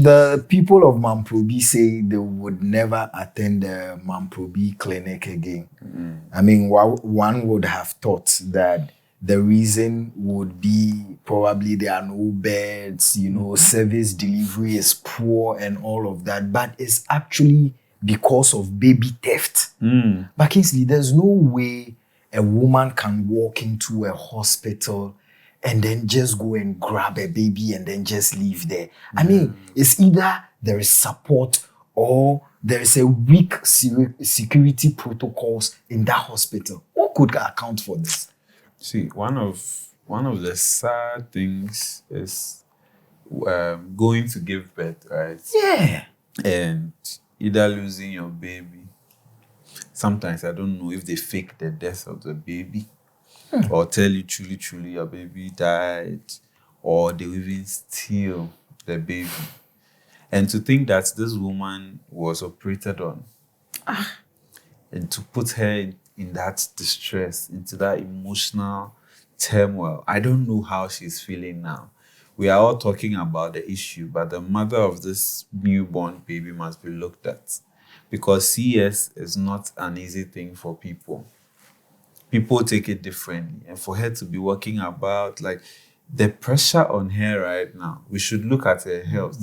The people of Mamprobi say they would never attend the Mamprobi clinic again. I mean, one would have thought that the reason would be probably there are no beds, service delivery is poor and all of that. But it's actually because of baby theft. But Kingsley, there's no way a woman can walk into a hospital and then just go and grab a baby and then just leave there. I mean, it's either there is support or there is a weak security protocols in that hospital. What could account for this? See, one of the sad things is going to give birth, right? Yeah. And either losing your baby. Sometimes I don't know if they fake the death of the baby or tell you truly your baby died, or they even steal the baby. And to think that this woman was operated on and to put her in that distress, into that emotional turmoil. I don't know how she's feeling now. We are all talking about the issue, but the mother of this newborn baby must be looked at, because CS is not an easy thing for people. People take it differently. And for her to be walking about, like, the pressure on her right now, we should look at her health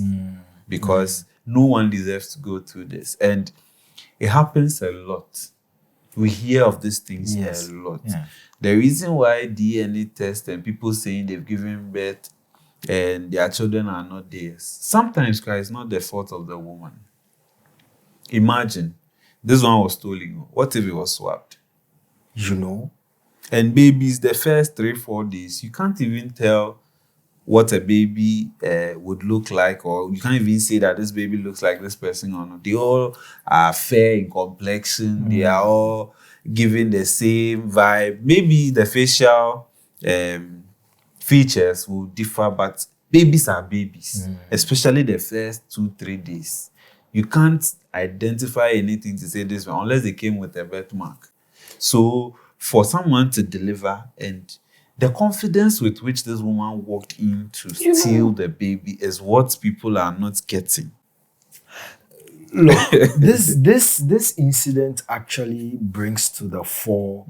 because no one deserves to go through this. And it happens a lot. We hear of these things a lot. Yeah. The reason why DNA test and people saying they've given birth and their children are not theirs, sometimes it's not the fault of the woman. Imagine, this one was stolen. What if it was swapped? And babies, the first 3-4 days, you can't even tell what a baby would look like, or you can't even say that this baby looks like this person or not. They all are fair in complexion. They are all giving the same vibe. Maybe the facial features will differ, but babies are babies, especially the first 2-3 days. You can't identify anything to say this one unless they came with a birthmark. So for someone to deliver, and the confidence with which this woman walked in to steal the baby is what people are not getting. Look, this incident actually brings to the fore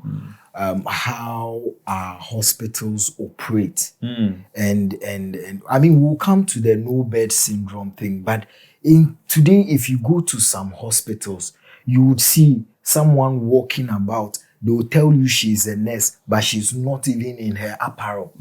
how our hospitals operate. And I mean, we'll come to the no bed syndrome thing, but today, if you go to some hospitals, you would see someone walking about. They will tell you she's a nurse, but she's not even in her apparel.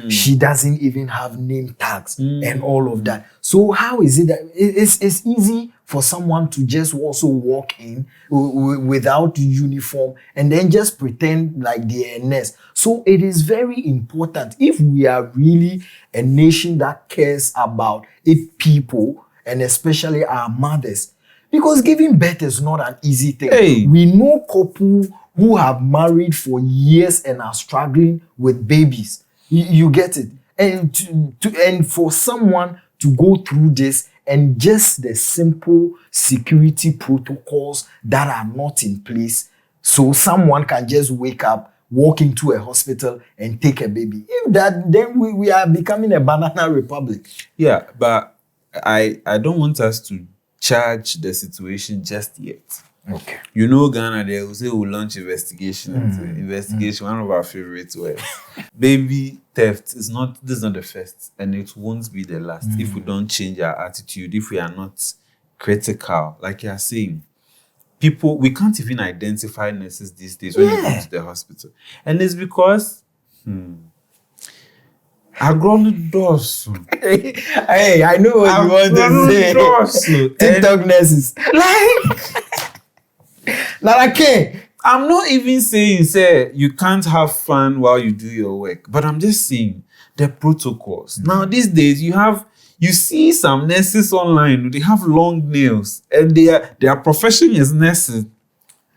She doesn't even have name tags and all of that. So how is it that it's easy for someone to just also walk in without uniform and then just pretend like they're a nurse? So it is very important, if we are really a nation that cares about its people and especially our mothers, because giving birth is not an easy thing. Hey. We know couple who have married for years and are struggling with babies. You get it? And and for someone to go through this, and just the simple security protocols that are not in place, so someone can just wake up, walk into a hospital and take a baby. If that, then we are becoming a banana republic. Yeah, but I don't want us to charge the situation just yet. Okay. Ghana, they will say we'll launch investigation. Investigation, one of our favorite words. Baby theft is not the first, and it won't be the last if we don't change our attitude, if we are not critical. Like you are saying, people, we can't even identify nurses these days when they go to the hospital. And it's because Hey, I know what you want to say. TikTok nurses. I'm not even saying, say, you can't have fun while you do your work, but I'm just saying the protocols. Now, these days, you see some nurses online, they have long nails, and their profession is nursing.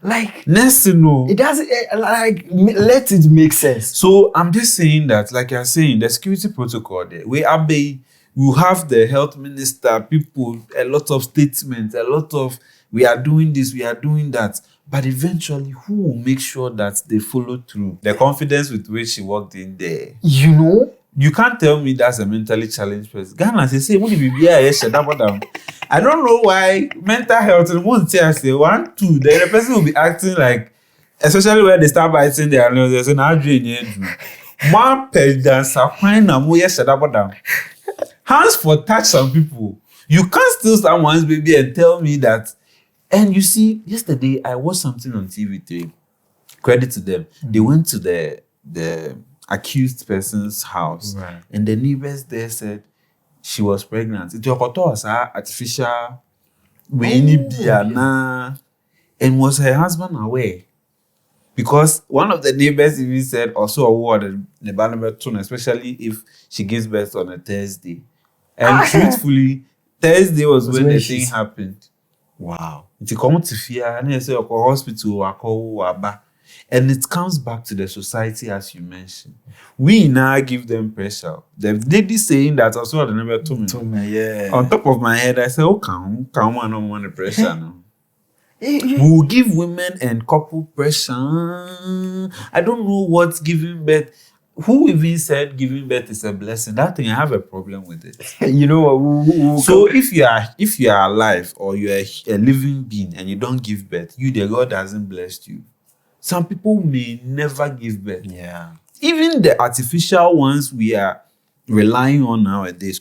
Like, nursing, no. It doesn't, let it make sense. So, I'm just saying that, like you're saying, the security protocol there, we have the health minister, people, a lot of statements, a lot of, we are doing this, we are doing that. But eventually, who will make sure that they follow through? The confidence with which she walked in there. You can't tell me that's a mentally challenged person. Ghana say, "What be yes, down." I don't know why mental health and won't say I say 1, 2. Then the person will be acting like, especially when they start biting their nose. They say, "Now man, pedants are fine. I'm yes, down." Hands for touch some people. You can't steal someone's baby and tell me that. And you see, yesterday I watched something on TV3. Credit to them. They went to the accused person's house, Right. and the neighbors there said she was pregnant. It was artificial, and was her husband aware? Because one of the neighbors even said also awarded the Barnabas tone, especially if she gives birth on a Thursday. And truthfully, Thursday was when the thing happened. Wow. It's a common to fear, and they say hospital, and it comes back to the society as you mentioned. We now give them pressure. The lady saying that also the number told me. Yeah. On top of my head, I said, "Oh, come on, no more pressure now." We will give women and couple pressure. I don't know what's giving birth. Who even said giving birth is a blessing? That thing, I have a problem with it. You know what? So if you are alive or you are a living being and you don't give birth, the God hasn't blessed you. Some people may never give birth. Yeah. Even the artificial ones we are relying on nowadays,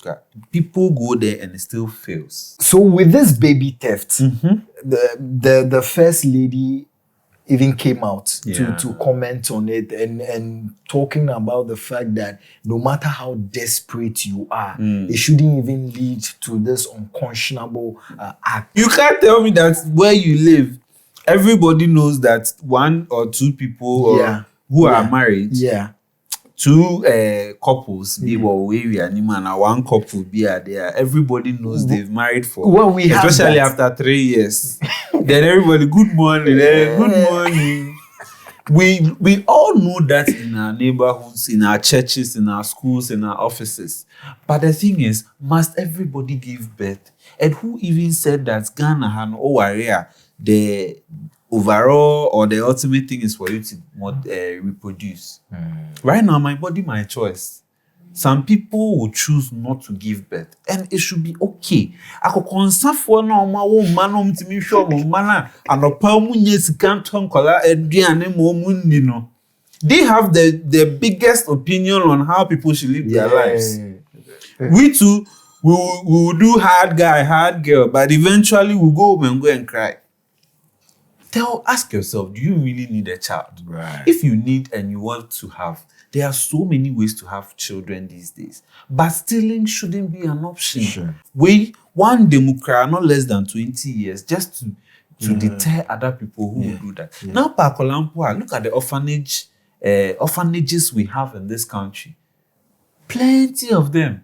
people go there and it still fails. So with this baby theft, the first lady even came out to comment on it and talking about the fact that no matter how desperate you are, it shouldn't even lead to this unconscionable act. You can't tell me that where you live, everybody knows that 1 or 2 people who are married, 2 couples, one couple be there. Everybody knows they've married for. Well, we have especially that. after 3 years. Then everybody, good morning, good morning. We all know that in our neighborhoods, in our churches, in our schools, in our offices. But the thing is, must everybody give birth? And who even said that Ghana had area the overall or the ultimate thing is for you to reproduce? Right now, my body, my choice. Some people will choose not to give birth, and it should be okay. I could concern for no man to me sure mana and a palmunies can't color and they have the biggest opinion on how people should live their lives. We too will do hard guy, hard girl, but eventually we'll go home and go and cry. Ask yourself, do you really need a child? Right. If you need and you want to have, there are so many ways to have children these days. But stealing shouldn't be an option. Sure. One democrat, not less than 20 years, just to deter other people who will do that. Yeah. Now, Pakolampua, look at the orphanages we have in this country. Plenty of them.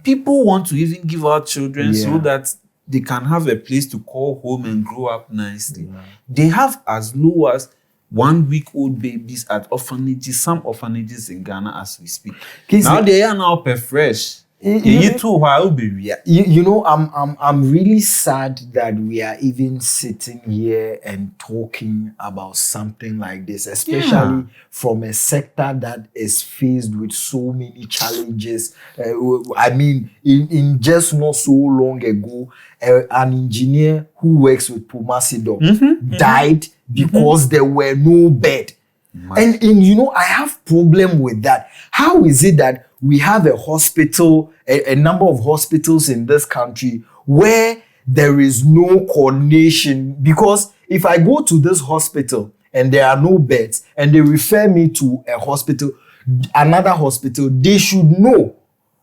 People want to even give out children so that they can have a place to call home and grow up nicely. They have as low as 1-week-old babies at orphanages, some orphanages in Ghana as we speak. Now they are now fresh. You know, I'm really sad that we are even sitting here and talking about something like this, especially from a sector that is faced with so many challenges. I mean, in just not so long ago, an engineer who works with Pumasidom died because there were no bed. And you know, I have problem with that. How is it that we have a hospital, a number of hospitals in this country where there is no coordination? Because if I go to this hospital and there are no beds and they refer me to a hospital, another hospital, they should know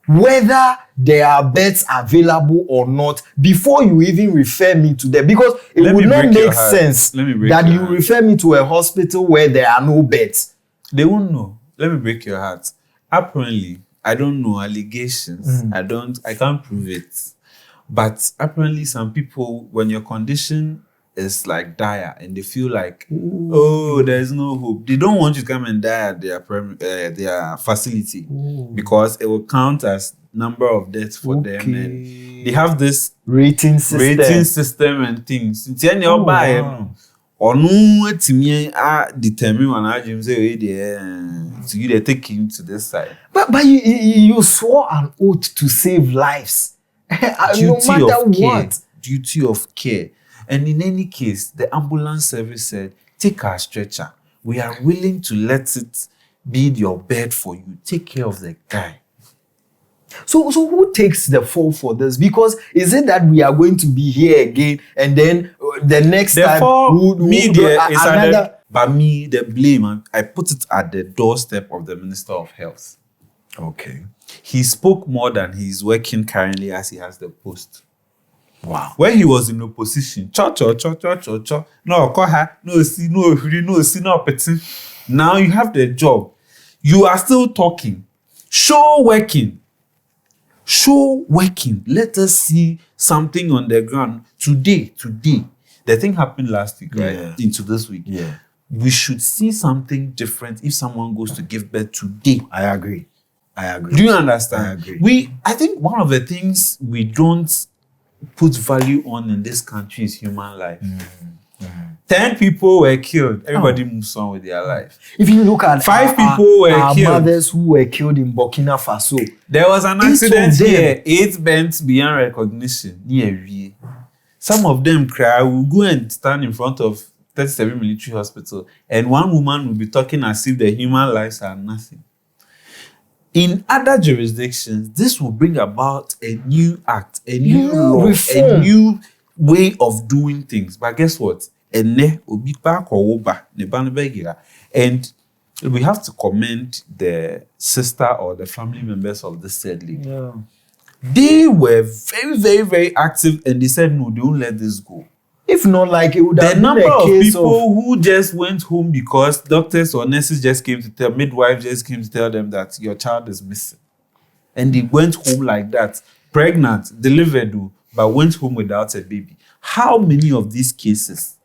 whether there are beds available or not before you even refer me to them, because it would not make sense that you refer me to a hospital where there are no beds. They won't know. Let me break your heart. Apparently, I don't know, allegations. I can't prove it. But apparently some people, when your condition is like dire and they feel like, there's no hope, they don't want you to come and die at their facility because it will count as number of deaths for them. And they have this rating system and things. or no to me determine when I say to you they take him to this side. But you swore an oath to save lives. No matter what. Duty of care. And in any case, the ambulance service said, take our stretcher. We are willing to let it be your bed for you. Take care of the guy. So who takes the fall for this? Because is it that we are going to be here again and then the next Therefore, time but me, the blame, I put it at the doorstep of the Minister of Health. Okay. He spoke more than he's working currently as he has the post. Wow. When he was in opposition, no, petit. Now you have the job. You are still talking. Show working. Let us see something on the ground today. The thing happened last week, right? Yeah. Into this week. Yeah. We should see something different if someone goes to give birth today. I agree. Do you understand? I agree. I think one of the things we don't put value on in this country is human life. 10 people were killed. Everybody moves on with their life. If you look at 5 people were our killed. mothers who were killed in Burkina Faso. There was an accident here. 8 bent beyond recognition. Some of them cry. Will go and stand in front of 37 military hospital, and one woman will be talking as if the human lives are nothing. In other jurisdictions, this will bring about a new act, a new law, reform. a new way of doing things. But guess what? And we have to commend the sister or the family members of the said lady. Yeah. They were very, very, very active, and they said, no, they won't let this go. If not, like it would have The been number a of case people who just went home because doctors or nurses just came to tell, midwives just came to tell them that your child is missing. And they went home like that, pregnant, delivered, but went home without a baby. How many of these cases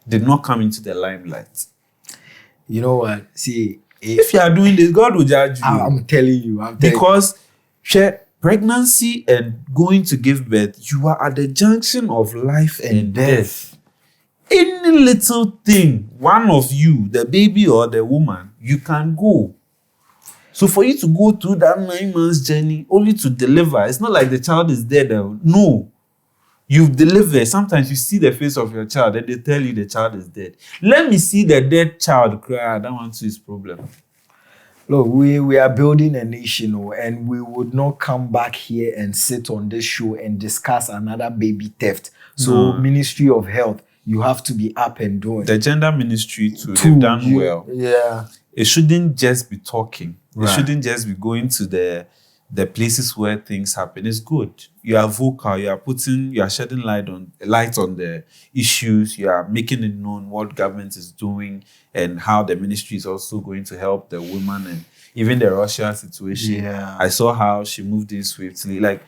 did not come into the limelight? You know what? See, If you are doing this, God will judge you. I'm telling you. Because pregnancy and going to give birth, you are at the junction of life and death. Any little thing, one of you, the baby or the woman, you can go. So for you to go through that 9 months journey only to deliver, it's not like the child is dead. No. You've delivered. Sometimes you see the face of your child and they tell you the child is dead. Let me see the dead child cry. I don't want to see his problem. Look, we are building a nation, and we would not come back here and sit on this show and discuss another baby theft. So, Ministry of Health, you have to be up and doing. The gender ministry too, they've done well. Yeah. It shouldn't just be talking. Right. It shouldn't just be going to the places where things happen. It's good. You are vocal. You are shedding light on the issues. You are making it known what government is doing and how the ministry is also going to help the women and even the Russia situation. Yeah. I saw how she moved in swiftly. Like,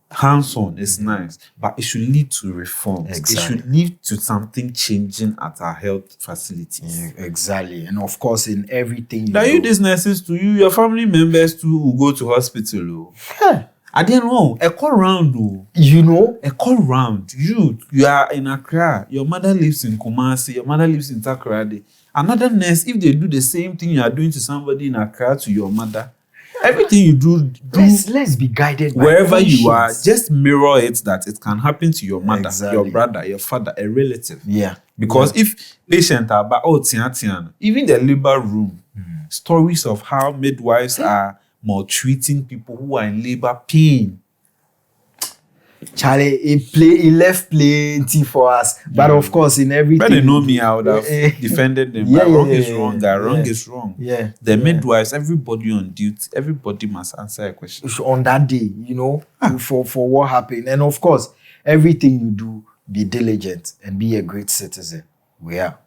hands-on is nice, but it should lead to reforms. Exactly. It should lead to something changing at our health facilities. Yeah, exactly. And of course, in everything You these nurses to you, your family members too will go to hospital. Yeah. I didn't know. A call round. A call round. You are in Accra. Your mother lives in Kumasi. Your mother lives in Takoradi. Another nurse, if they do the same thing you are doing to somebody in Accra to your mother, everything you do let's be guided by wherever patience. you are. Just mirror it that it can happen to your mother, Exactly. your brother, your father, a relative. Yeah. Because if patient are about even the labor room, stories of how midwives are maltreating people who are in labor pain. Charlie, it left plenty for us. But of course, in everything. When they know me, I would have defended them. Yeah, But wrong yeah, is yeah, wrong. yeah. Wrong is wrong. Yeah. The midwives, everybody on duty, everybody must answer a question. On that day, for what happened. And of course, everything you do, be diligent and be a great citizen. We are.